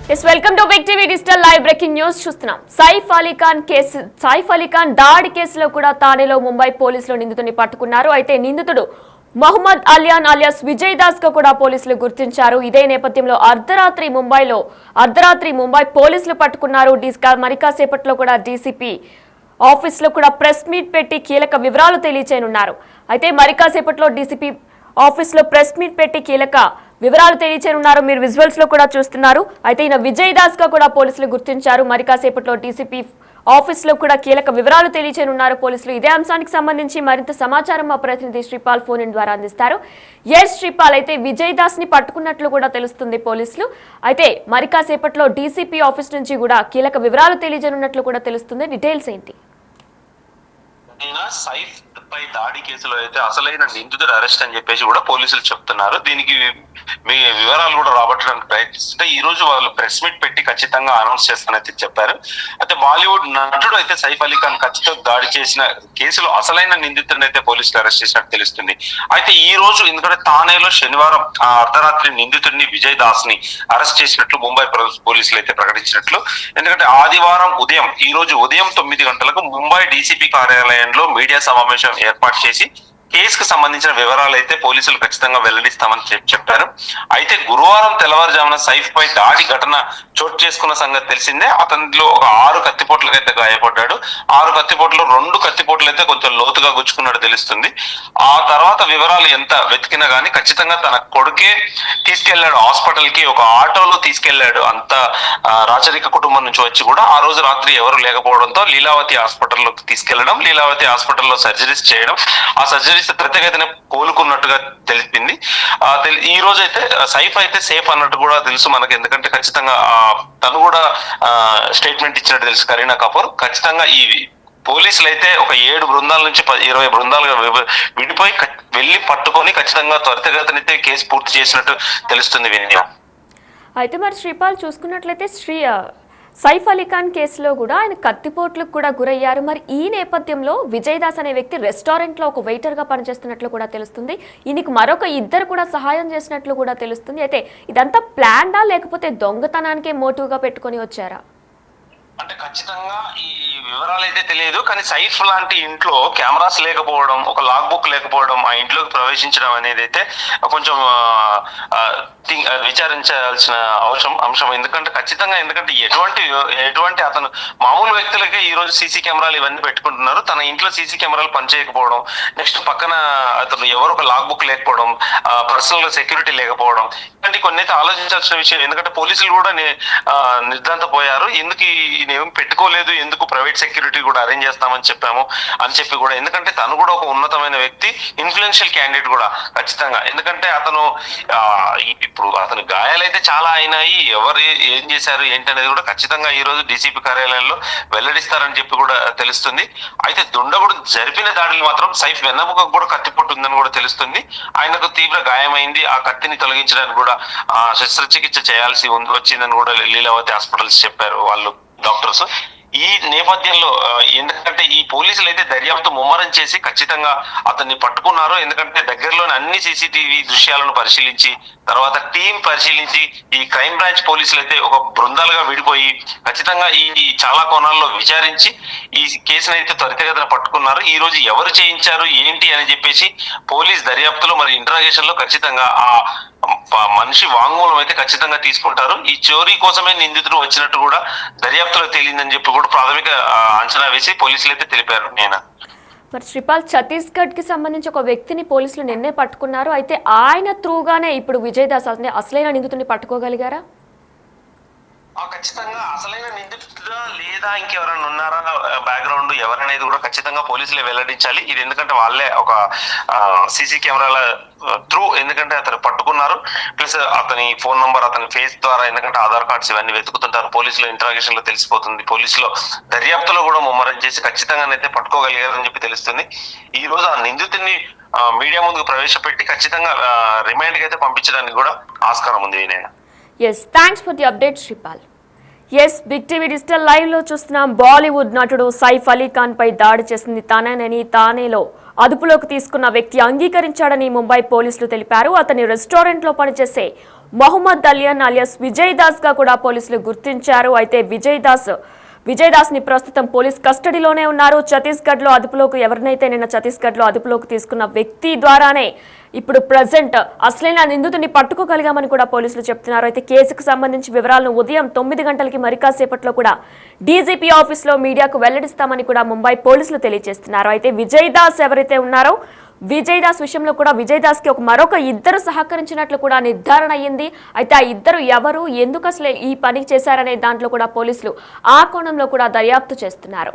Welcome to big TV digital live breaking news చూస్తున్నాం. సైఫ్ అలీ ఖాన్ దాడి కేసులో కూడా తానేలో ముంబై పోలీసులు నిందితుడిని పట్టుకున్నారు. అయితే నిందితుడు మహమ్మద్ అలియాన్ అలియాస్ విజయ్ దాస్ గా కూడా పోలీసులు గుర్తించారు. ఇదే నేపథ్యంలో అర్ధరాత్రి ముంబై పోలీసులు పట్టుకున్నారు. మరి కాసేపట్లో కూడా డీసీపీ ఆఫీస్ లో కూడా ప్రెస్ మీట్ పెట్టి కీలక వివరాలు తెలియచేయనున్నారు. అయితే మరి కాసేపట్లో డీసీపీ ఆఫీస్ లో ప్రెస్ మీట్ పెట్టి కీలక వివరాలు తెలియచేయనున్నారు. మీరు విజువల్స్ లో కూడా చూస్తున్నారు. అయితే ఈయన విజయ్ దాస్ గా కూడా పోలీసులు గుర్తించారు. మరి కాసేపట్లో డీసీపీ ఆఫీస్ లో కూడా కీలక వివరాలు తెలియచేయనున్నారు పోలీసులు. ఇదే అంశానికి సంబంధించి మరింత సమాచారం మా ప్రతినిధి శ్రీపాల్ ఫోన్ ఇన్ ద్వారా అందిస్తారు. శ్రీపాల్, అయితే విజయ్ దాస్ ని పట్టుకున్నట్లు కూడా తెలుస్తుంది పోలీసులు. అయితే మరి కాసేపట్లో డీసీపీ ఆఫీస్ నుంచి కూడా కీలక వివరాలు తెలియజేయనున్నట్లు కూడా తెలుస్తుంది. డీటెయిల్స్ ఏంటి? సైఫ్ పై దాడి కేసులో అయితే అసలైన నిందితుడు అరెస్ట్ అని చెప్పేసి కూడా పోలీసులు చెప్తున్నారు. దీనికి మీ వివరాలు కూడా రాబట్టడానికి ప్రయత్నిస్తుంటే ఈ రోజు వాళ్ళు ప్రెస్ మీట్ పెట్టి ఖచ్చితంగా అనౌన్స్ చేస్తానైతే చెప్పారు. అయితే బాలీవుడ్ నటుడు అయితే సైఫ్ అలీ ఖాన్ ఖచ్చితంగా దాడి చేసిన కేసులో అసలైన నిందితుడిని అయితే పోలీసులు అరెస్ట్ చేసినట్టు తెలుస్తుంది. అయితే ఈ రోజు ఎందుకంటే తానేలో శనివారం అర్ధరాత్రి నిందితుడిని విజయ్ దాస్ ని అరెస్ట్ చేసినట్లు ముంబై పోలీసులు అయితే ప్రకటించినట్లు. ఎందుకంటే ఆదివారం ఉదయం ఈ రోజు ఉదయం 9 గంటలకు ముంబై డీసీపీ కార్యాలయంలో మీడియా సమావేశం ఏర్పాటు చేసి కేసుకు సంబంధించిన వివరాలు అయితే పోలీసులు ఖచ్చితంగా వెల్లడిస్తామని చెప్పారు. అయితే గురువారం తెల్లవారుజామున సైఫ్ పై దాడి ఘటన చోటు చేసుకున్న సంగతి తెలిసిందే. అతనిలో ఒక 6 కత్తిపోట్లకు అయితే గాయపడ్డాడు. 6 కత్తిపోట్లు 2 కత్తిపోట్లు అయితే కొంచెం లోతుగా గుచ్చుకున్నట్టు తెలుస్తుంది. ఆ తర్వాత వివరాలు ఎంత వెతికినా గానీ ఖచ్చితంగా తన కొడుకే తీసుకెళ్లాడు హాస్పిటల్ కి, ఒక ఆటోలో తీసుకెళ్లాడు. అంత రాచరిక కుటుంబం నుంచి వచ్చి కూడా ఆ రోజు రాత్రి ఎవరు లేకపోవడంతో లీలావతి హాస్పిటల్లోకి తీసుకెళ్లడం, లీలావతి హాస్పిటల్లో సర్జరీస్ చేయడం, ఆ సర్జరీస్ ప్రత్యేకతనే కోలుకున్నట్టుగా తెలిపింది. ఈ రోజు అయితే సైఫ్ అయితే సేఫ్ అన్నట్టు కూడా తెలుసు మనకి. ఎందుకంటే ఖచ్చితంగా తను కూడా స్టేట్మెంట్ ఇచ్చినట్టు తెలుసు కరీనా కపూర్. ఖచ్చితంగా ఈ పోలీసులు అయితే ఒక 7 బృందాల నుంచి 20 బృందాలుగా విడిపోయి వెళ్లి పట్టుకొని ఖచ్చితంగా త్వరితగతినైతే కేసు పూర్తి చేసినట్టు తెలుస్తుంది వినయ. అయితే మరి శ్రీపాల్ చూసుకున్నట్లయితే సైఫ్ అలీ ఖాన్ కేసులో కూడా ఆయన కత్తిపోట్లకు కూడా గురయ్యారు. మరి ఈ నేపథ్యంలో విజయ్ దాస్ అనే వ్యక్తి రెస్టారెంట్ లో ఒక వెయిటర్ గా పనిచేస్తున్నట్లు కూడా తెలుస్తుంది. ఈయనకు మరొక 2 కూడా సహాయం చేసినట్లు కూడా తెలుస్తుంది. అయితే ఇదంతా ప్లాన్డా లేకపోతే దొంగతనానికే మోటివ్ గా పెట్టుకొని వచ్చారా? అంటే ఖచ్చితంగా ఈ వివరాలు అయితే తెలియదు. కానీ సైఫ్ లాంటి ఇంట్లో కెమెరాస్ లేకపోవడం, ఒక లాగ్ బుక్ లేకపోవడం, ఆ ఇంట్లోకి ప్రవేశించడం అనేది అయితే కొంచెం విచారించాల్సిన అంశం. ఎందుకంటే ఖచ్చితంగా ఎటువంటి అతను మామూలు వ్యక్తులకే ఈ రోజు సీసీ కెమెరాలు ఇవన్నీ పెట్టుకుంటున్నారు. తన ఇంట్లో సీసీ కెమెరాలు పనిచేయకపోవడం, నెక్స్ట్ పక్కన అతను ఎవరు ఒక లాగ్ బుక్ లేకపోవడం, పర్సనల్ సెక్యూరిటీ లేకపోవడం, ఇలాంటి కొన్ని అయితే ఆలోచించాల్సిన విషయం. ఎందుకంటే పోలీసులు కూడా నిర్ధాంతపోయారు. ఎందుకు ఏం పెట్టుకోలేదు, ఎందుకు ప్రైవేట్ సెక్యూరిటీ కూడా అరేంజ్ చేస్తామని చెప్పాము అని చెప్పి కూడా. ఎందుకంటే తను కూడా ఒక ఉన్నతమైన వ్యక్తి, ఇన్ఫ్లుయెన్షియల్ క్యాండిడేట్ కూడా ఖచ్చితంగా. ఎందుకంటే ఇప్పుడు అతని గాయాలైతే చాలా అయినాయి. ఎవరు ఏం చేశారు ఏంటి అనేది కూడా ఖచ్చితంగా ఈ రోజు డీసీపీ కార్యాలయంలో వెల్లడిస్తారని చెప్పి కూడా తెలుస్తుంది. అయితే దుండగుడు జరిపిన దాడిని మాత్రం సైఫ్ వెన్నముక కూడా కత్తిపోటు ఉందని కూడా తెలుస్తుంది. ఆయనకు తీవ్ర గాయమైంది. ఆ కత్తిని తొలగించడానికి కూడా శస్త్రచికిత్స చేయాల్సి వచ్చిందని కూడా లీలావతి హాస్పిటల్స్ చెప్పారు వాళ్ళు డాక్టర్స్. ఈ నేపథ్యంలో ఎందుకంటే ఈ పోలీసులు అయితే దర్యాప్తు ముమ్మరం చేసి ఖచ్చితంగా అతన్ని పట్టుకున్నారు. ఎందుకంటే దగ్గరలోని అన్ని సీసీటీవీ దృశ్యాలను పరిశీలించి తర్వాత టీం పరిశీలించి ఈ క్రైమ్ బ్రాంచ్ పోలీసులు అయితే ఒక బృందాలుగా విడిపోయి ఖచ్చితంగా ఈ చాలా కోణాల్లో విచారించి ఈ కేసును అయితే త్వరితగతిన పట్టుకున్నారు. ఈ రోజు ఎవరు చేయించారు ఏంటి అని చెప్పేసి పోలీస్ దర్యాప్తులో మరి ఇంటరాగేషన్ లో ఖచ్చితంగా ఆ మనిషి వాంగ్మూలం అయితే ఖచ్చితంగా తీసుకుంటారు. ఈ చోరీ కోసమే నిందితుడు వచ్చినట్టు కూడా దర్యాప్తులో తేలిందని చెప్పి కూడా ప్రాథమిక అంచనా వేసి పోలీసులు అయితే తెలిపారు. మరి శ్రీపాల్, ఛత్తీస్గఢ్ కి సంబంధించి ఒక వ్యక్తిని పోలీసులు నిన్నే పట్టుకున్నారు. అయితే ఆయన త్రూగానే ఇప్పుడు విజయ్ దాస్ అసలైన నిందితుడిని పట్టుకోగలిగారా? ఖచ్చితంగా అసలైన నిందితుడా లేదా ఇంకెవరైనా ఉన్నారా బ్యాక్గ్రౌండ్ ఎవరనేది కూడా ఖచ్చితంగా పోలీసులే వెల్లడించాలి. ఇది ఎందుకంటే వాళ్ళే ఒక సీసీ కెమెరాల త్రూ ఎందుకంటే అతను పట్టుకున్నారు. ప్లస్ అతని ఫోన్ నంబర్, అతని ఫేస్ ద్వారా ఎందుకంటే ఆధార్ కార్డ్స్ ఇవన్నీ వెతుకుతుంటారు. పోలీసులో ఇంటరాగేషన్ లో తెలిసిపోతుంది. పోలీసులో దర్యాప్తులో కూడా ముమ్మరం చేసి ఖచ్చితంగానైతే పట్టుకోగలిగారని చెప్పి తెలుస్తుంది. ఈ రోజు ఆ నిందితుడిని మీడియా ముందుకు ప్రవేశపెట్టి ఖచ్చితంగా రిమాండ్ కి అయితే పంపించడానికి కూడా ఆస్కారం ఉంది. Vinaya. Thanks for the update Sripal. Big TV digital live లో చూస్తున్నాం. బాలీవుడ్ నటుడు సైఫ్ అలీ ఖాన్ పై దాడి చేసింది తానేనని తానేలో అదుపులోకి తీసుకున్న వ్యక్తి అంగీకరించాడని ముంబై పోలీసులు తెలిపారు. అతని రెస్టారెంట్ లో పనిచేసే మహమ్మద్ అలియాన్ అలియాస్ విజయ్ దాస్ గా కూడా పోలీసులు గుర్తించారు. అయితే విజయ్ దాస్ ని ప్రస్తుతం పోలీస్ కస్టడీలోనే ఉన్నారు. ఛత్తీస్గఢ్ లో అదుపులోకి ఎవరినైతే నిన్న ఛత్తీస్గఢ్ లో అదుపులోకి తీసుకున్న వ్యక్తి ద్వారానే ఇప్పుడు ప్రజెంట్ అసలైన నిందితుడిని పట్టుకోగలిగామని కూడా పోలీసులు చెప్తున్నారు. అయితే కేసుకు సంబంధించి వివరాలను ఉదయం 9 గంటలకి మరి కాసేపట్లో కూడా డీజీపీ ఆఫీస్ లో మీడియాకు వెల్లడిస్తామని కూడా ముంబై పోలీసులు తెలియజేస్తున్నారు. అయితే విజయ్ దాస్ ఎవరైతే ఉన్నారో విజయ్ దాస్ విషయంలో కూడా విజయ్ దాస్ కి మరొక ఇద్దరు సహకరించినట్లు కూడా నిర్ధారణ అయ్యింది. అయితే ఆ ఇద్దరు ఎవరు, ఎందుకు అసలు ఈ పని చేశారనే దాంట్లో కూడా పోలీసులు ఆ కోణంలో కూడా దర్యాప్తు చేస్తున్నారు.